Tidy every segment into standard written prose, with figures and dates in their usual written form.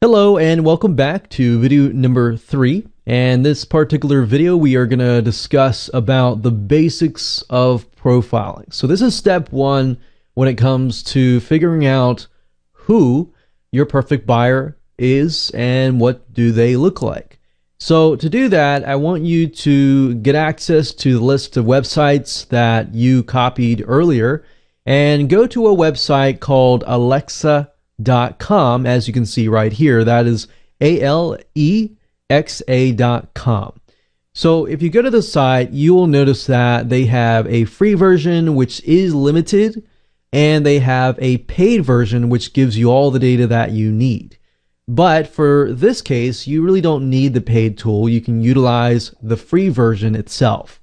Hello and welcome back to video number 3. And this particular video we are going to discuss about the basics of profiling. So this is step 1 when it comes to figuring out who your perfect buyer is and what do they look like. So to do that, I want you to get access to the list of websites that you copied earlier and go to a website called Alexa.com, as you can see right here. That is Alexa.com. So if you go to the site, you will notice that they have a free version which is limited, and they have a paid version which gives you all the data that you need. But for this case, you really don't need the paid tool. You can utilize the free version itself.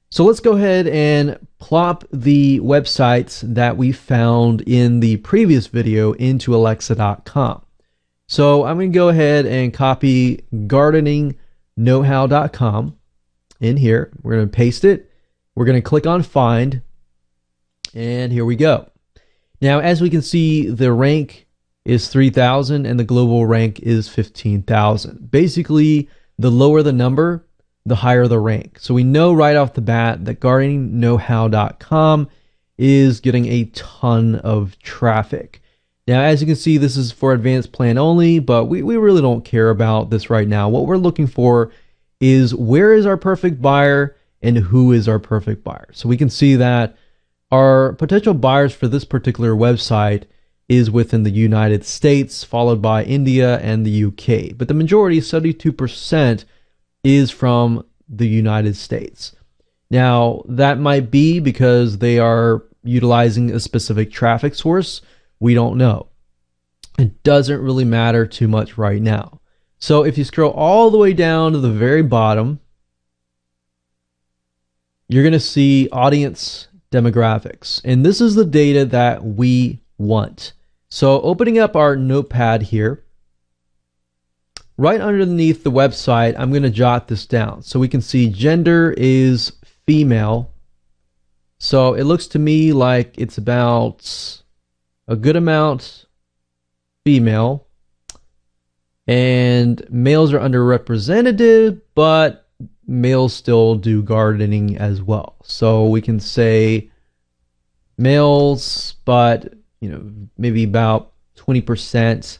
So let's go ahead and plop the websites that we found in the previous video into Alexa.com. So I'm going to go ahead and copy gardeningknowhow.com in here. We're going to paste it. We're going to click on find, and here we go. Now, as we can see, the rank is 3,000 and the global rank is 15,000. Basically, the lower the number, the higher the rank. So we know right off the bat that gardeningknowhow.com is getting a ton of traffic. Now, as you can see, this is for advanced plan only, but we really don't care about this right now. What we're looking for is where is our perfect buyer and who is our perfect buyer. So we can see that our potential buyers for this particular website is within the United States, followed by India and the UK. But the majority, 72%, is from the United States. Now, that might be because they are utilizing a specific traffic source. We don't know. It doesn't really matter too much right now. So if you scroll all the way down to the very bottom, you're going to see audience demographics. And this is the data that we want. So opening up our notepad here, right underneath the website, I'm going to jot this down. So we can see gender is female. So it looks to me like it's about a good amount female. And males are underrepresented, but males still do gardening as well. So we can say males, but maybe about 20%.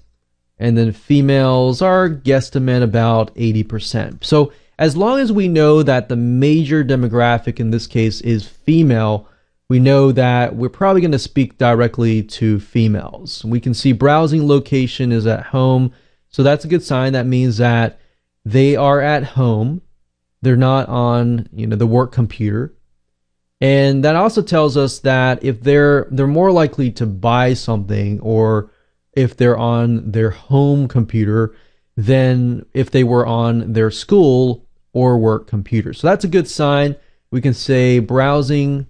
And then females are guesstimate about 80%. So as long as we know that the major demographic in this case is female, we know that we're probably going to speak directly to females. We can see browsing location is at home. So that's a good sign. That means that they are at home. They're not on, the work computer. And that also tells us that if they're more likely to buy something, or if they're on their home computer, than if they were on their school or work computer. So that's a good sign. We can say browsing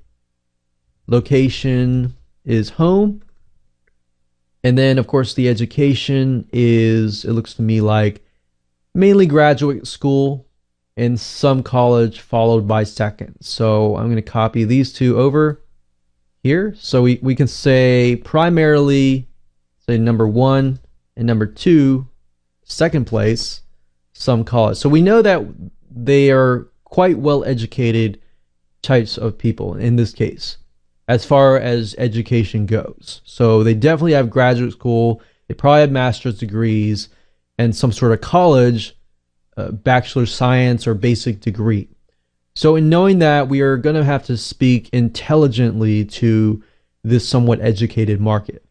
location is home. And then, of course, the education is, it looks to me like mainly graduate school and some college followed by second. So I'm going to copy these two over here. So we can say primarily, say number 1 and number 2, second place, some college. So we know that they are quite well educated types of people in this case, as far as education goes. So they definitely have graduate school, they probably have master's degrees, and some sort of college, bachelor science or basic degree. So in knowing that, we are going to have to speak intelligently to this somewhat educated market.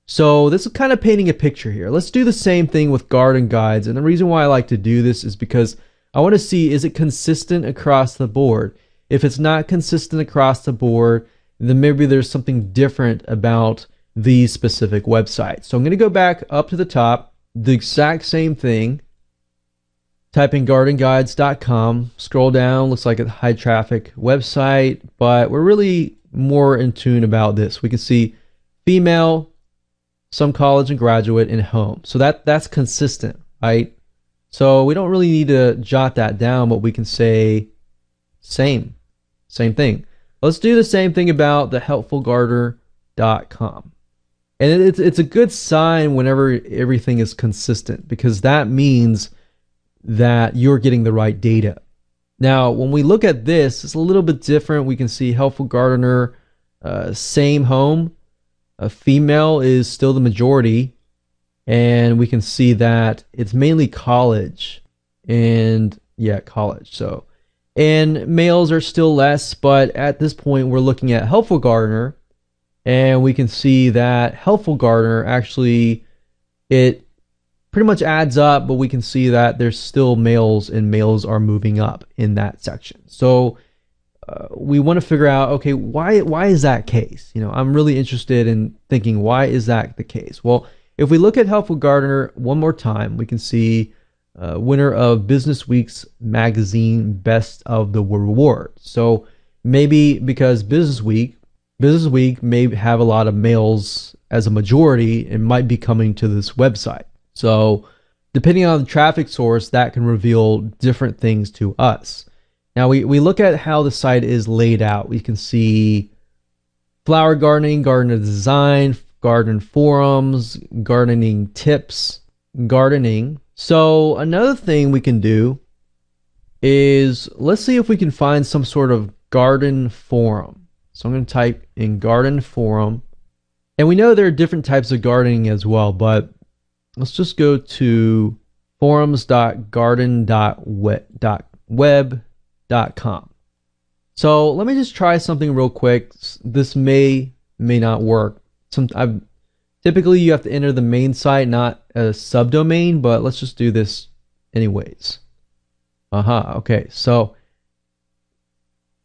So this is kind of painting a picture here. Let's do the same thing with garden guides. And the reason why I like to do this is because I want to see, is it consistent across the board? If it's not consistent across the board, then maybe there's something different about these specific websites. So I'm going to go back up to the top, the exact same thing. Type in gardenguides.com, scroll down, looks like a high traffic website, but we're really more in tune about this. We can see female, some college and graduate, and home. So that's consistent, right? So we don't really need to jot that down, but we can say same thing. Let's do the same thing about the helpfulgardener.com. And it's a good sign whenever everything is consistent, because that means that you're getting the right data. Now, when we look at this, it's a little bit different. We can see Helpful Gardener, same home. A female is still the majority. And we can see that it's mainly college. And yeah, college. So, and males are still less, but at this point, we're looking at Helpful Gardener. And we can see that Helpful Gardener actually, it pretty much adds up, but we can see that there's still males, and males are moving up in that section. So we want to figure out, okay, why is that case? You know, I'm really interested in thinking, why is that the case? Well, if we look at Helpful Gardener one more time, we can see winner of Business Week's magazine Best of the Reward. So maybe because Business Week may have a lot of males as a majority and might be coming to this website. So depending on the traffic source, that can reveal different things to us. Now we look at how the site is laid out. We can see flower gardening, garden design, garden forums, gardening tips, gardening. So another thing we can do is, let's see if we can find some sort of garden forum. So I'm going to type in garden forum. And we know there are different types of gardening as well, but let's just go to forums.garden.web.com. So let me just try something real quick. This may not work. Typically you have to enter the main site, not a subdomain, but let's just do this anyways. Okay, so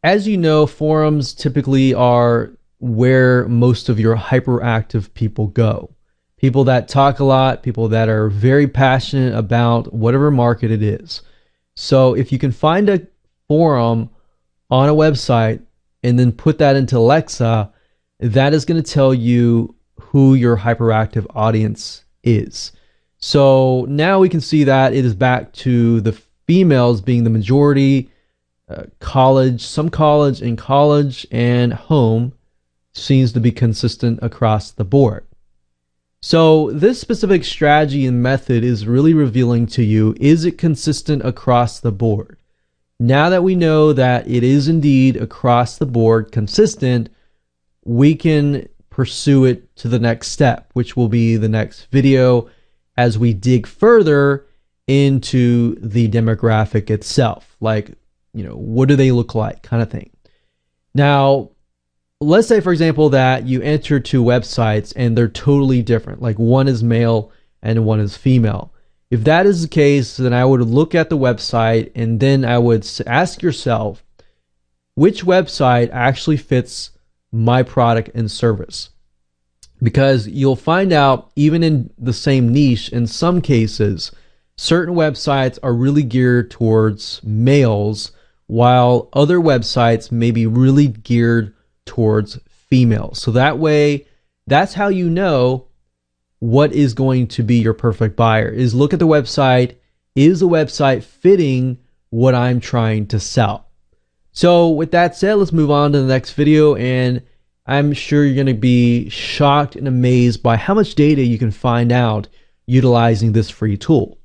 as you know, forums typically are where most of your hyperactive people go. People that talk a lot, people that are very passionate about whatever market it is. So if you can find a forum on a website and then put that into Alexa, that is going to tell you who your hyperactive audience is. So now we can see that it is back to the females being the majority. College, some college, and home seems to be consistent across the board. So this specific strategy and method is really revealing to you, is it consistent across the board? Now that we know that it is indeed across the board consistent, we can pursue it to the next step, which will be the next video as we dig further into the demographic itself. Like, you know, what do they look like, kind of thing. Now, let's say, for example, that you enter two websites and they're totally different. Like one is male and one is female. If that is the case, then I would look at the website and then I would ask yourself, which website actually fits my product and service? Because you'll find out, even in the same niche, in some cases, certain websites are really geared towards males, while other websites may be really geared towards females. So that way, that's how you know what is going to be your perfect buyer, is look at the website. Is the website fitting what I'm trying to sell? So with that said, let's move on to the next video, and I'm sure you're going to be shocked and amazed by how much data you can find out utilizing this free tool.